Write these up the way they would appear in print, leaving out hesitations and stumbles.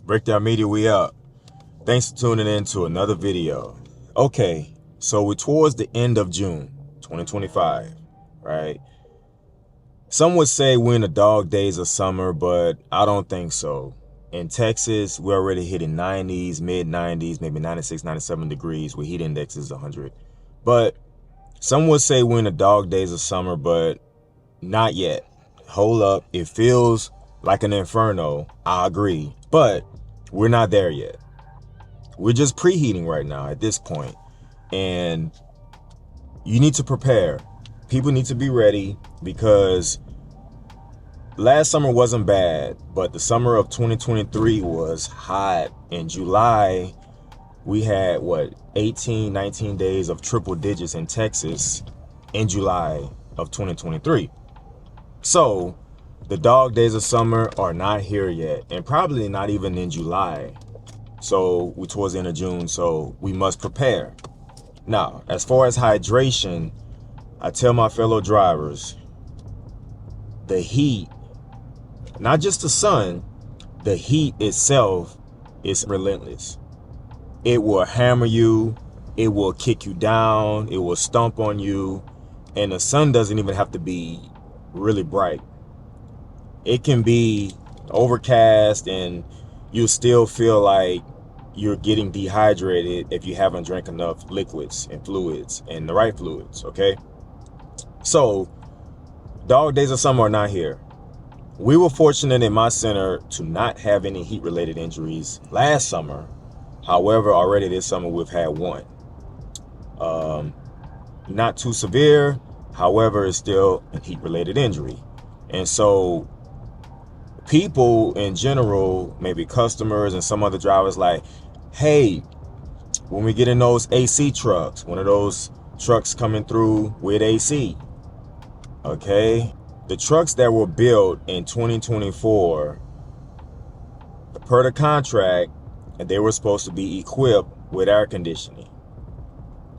Breakdown Media, we up. Thanks for tuning in to another video. Okay, so we're towards the end of June 2025, right? Some would say we're in the dog days of summer, but I don't think so. In Texas, we're already hitting 90s, mid 90s, maybe 96, 97 degrees with heat indexes 100. But some would say we're in the dog days of summer, but not yet. Hold up, it feels like an inferno. I agree, but we're not there yet. We're just preheating right now at this point, and you need to prepare. People need to be ready because last summer wasn't bad, but the summer of 2023 was hot. In July, we had 18, 19 days of triple digits in Texas in July of 2023. So the dog days of summer are not here yet, and probably not even in July. So we're towards the end of June, so we must prepare. Now, as far as hydration, I tell my fellow drivers, the heat, not just the sun, the heat itself is relentless. It will hammer you, it will kick you down, it will stomp on you, and the sun doesn't even have to be really bright. It can be overcast and you still feel like you're getting dehydrated if you haven't drank enough liquids and fluids and the right fluids, okay? So, dog days of summer are not here. We were fortunate in my center to not have any heat-related injuries last summer. However, already this summer we've had one. Not too severe, however, it's still a heat-related injury. And so people in general, maybe customers and some other drivers, like, hey, when we get in those AC trucks, one of those trucks coming through with AC, okay, the trucks that were built in 2024, per the contract, they were supposed to be equipped with air conditioning.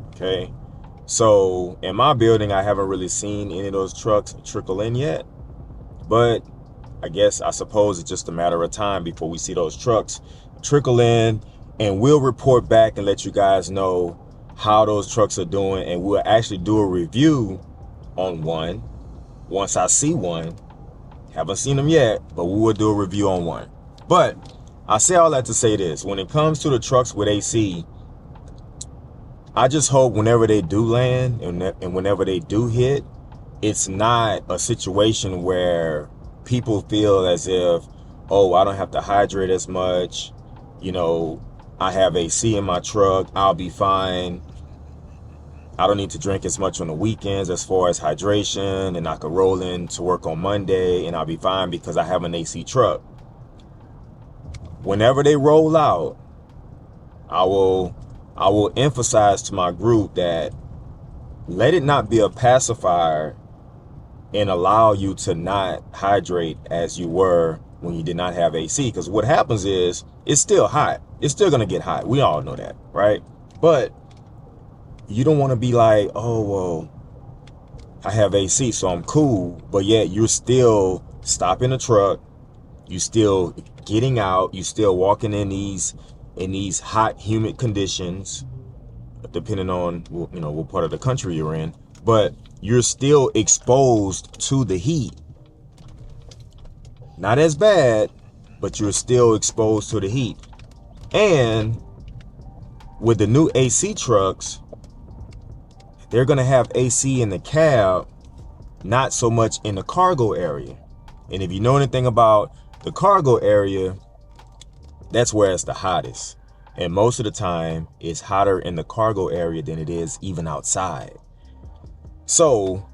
Okay, so in my building, I haven't really seen any of those trucks trickle in yet, but I suppose it's just a matter of time before we see those trucks trickle in, and we'll report back and let you guys know how those trucks are doing, and we'll actually do a review on one once I see one. Haven't seen them yet, but we will do a review on one. But I say all that to say this: when it comes to the trucks with AC, I just hope whenever they do land and whenever they do hit, it's not a situation where people feel as if, oh, I don't have to hydrate as much, you know, I have AC in my truck, I'll be fine, I don't need to drink as much on the weekends as far as hydration, and I can roll in to work on Monday and I'll be fine because I have an AC truck. Whenever they roll out, I will emphasize to my group that let it not be a pacifier and allow you to not hydrate as you were when you did not have AC. Because what happens is, it's still hot. It's still going to get hot. We all know that, right? But you don't want to be like, oh, well, I have AC, so I'm cool. But yet you're still stopping the truck. You still getting out. You still walking in these hot, humid conditions, depending on, you know, what part of the country you're in. But you're still exposed to the heat. Not as bad, but you're still exposed to the heat. And with the new AC trucks, they're going to have AC in the cab, not so much in the cargo area. And if you know anything about the cargo area, that's where it's the hottest. And most of the time, it's hotter in the cargo area than it is even outside. So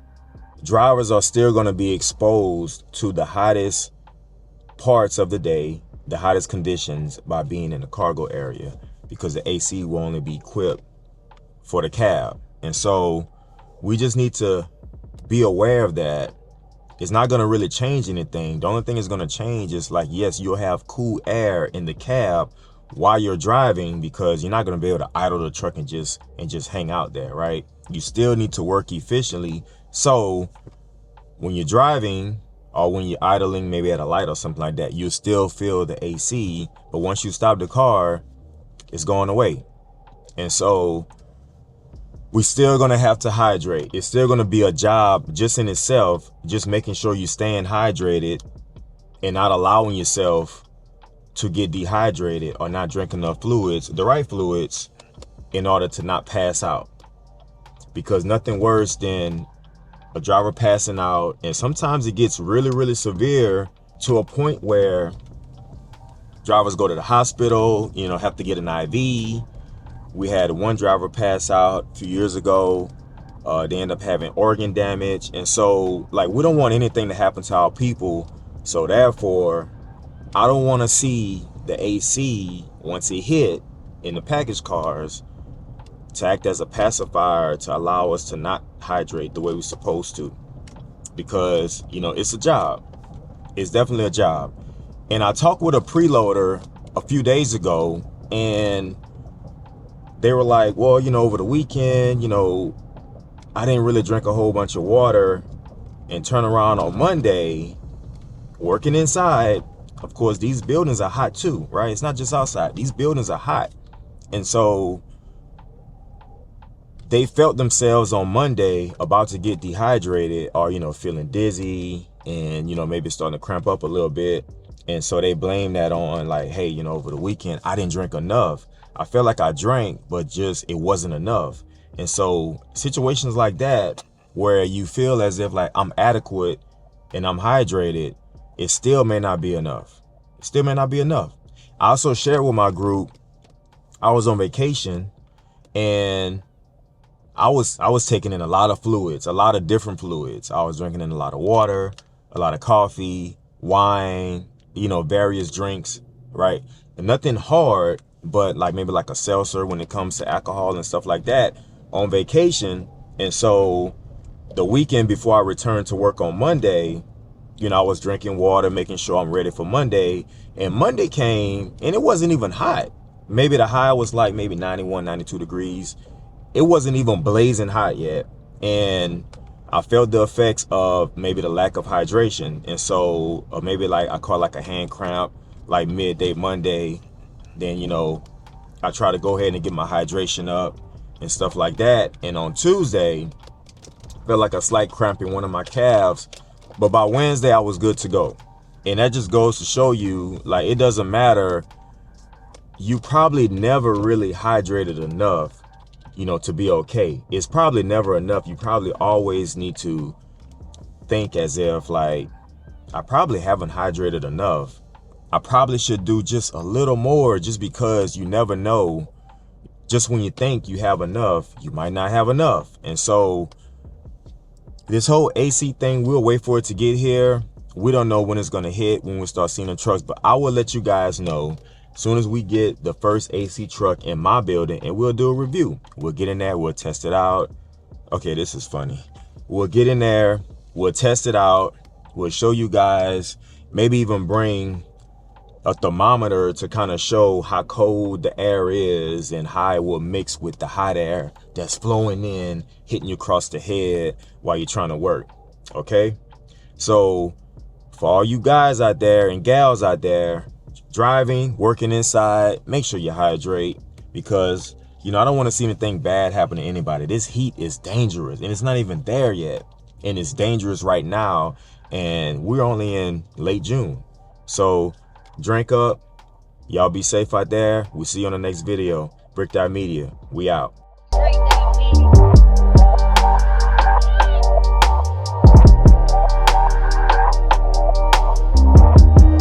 drivers are still going to be exposed to the hottest parts of the day, the hottest conditions, by being in the cargo area, because the AC will only be equipped for the cab. And so we just need to be aware of that. It's not going to really change anything. The only thing it's going to change is, like, yes, you'll have cool air in the cab while you're driving, because you're not going to be able to idle the truck and just hang out there, right? You still need to work efficiently. So when you're driving, or when you're idling maybe at a light or something like that, you still feel the AC, but once you stop the car, it's going away. And so we're still going to have to hydrate. It's still going to be a job just in itself, just making sure you're staying hydrated and not allowing yourself to get dehydrated or not drink enough fluids, the right fluids, in order to not pass out. Because nothing worse than a driver passing out, and sometimes it gets really, really severe to a point where drivers go to the hospital, have to get an IV. We had one driver pass out a few years ago. They end up having organ damage. And so, we don't want anything to happen to our people. So therefore, I don't want to see the AC, once it hit in the package cars, to act as a pacifier to allow us to not hydrate the way we're supposed to. Because, it's a job. It's definitely a job. And I talked with a preloader a few days ago, and they were like, well, over the weekend, I didn't really drink a whole bunch of water, and turn around on Monday, working inside. Of course, these buildings are hot too, right? It's not just outside. These buildings are hot. And so they felt themselves on Monday about to get dehydrated or, feeling dizzy and, maybe starting to cramp up a little bit. And so they blame that on hey, over the weekend, I didn't drink enough. I felt like I drank, but just it wasn't enough. And so situations like that, where you feel as if I'm adequate and I'm hydrated, it still may not be enough. It still may not be enough. I also shared with my group, I was on vacation and I was taking in a lot of fluids, a lot of different fluids. I was drinking in a lot of water, a lot of coffee, wine, various drinks, right? And nothing hard, but maybe a seltzer when it comes to alcohol and stuff like that on vacation. And so the weekend before I returned to work on Monday, I was drinking water, making sure I'm ready for Monday. And Monday came and it wasn't even hot. Maybe the high was maybe 91, 92 degrees. It wasn't even blazing hot yet. And I felt the effects of maybe the lack of hydration. And so maybe I caught a hand cramp midday Monday. Then, I try to go ahead and get my hydration up and stuff like that. And on Tuesday, felt like a slight cramp in one of my calves. But by Wednesday, I was good to go. And that just goes to show you, it doesn't matter. You probably never really hydrated enough, to be okay. It's probably never enough. You probably always need to think as if I probably haven't hydrated enough. I probably should do just a little more, just because you never know. Just when you think you have enough, you might not have enough. And so this whole AC thing, we'll wait for it to get here. We don't know when it's going to hit, when we start seeing the trucks, but I will let you guys know as soon as we get the first AC truck in my building, and we'll do a review. We'll get in there, we'll test it out. Okay, this is funny. We'll get in there, we'll test it out. We'll show you guys, maybe even bring a thermometer to kind of show how cold the air is and how it will mix with the hot air that's flowing in, hitting you across the head while you're trying to work. Okay, so for all you guys out there and gals out there driving, working inside, make sure you hydrate, because I don't want to see anything bad happen to anybody. This heat is dangerous, and it's not even there yet, and it's dangerous right now, and we're only in late June. So drink up. Y'all be safe out there. We'll see you on the next video. Bricked Out Media, we out.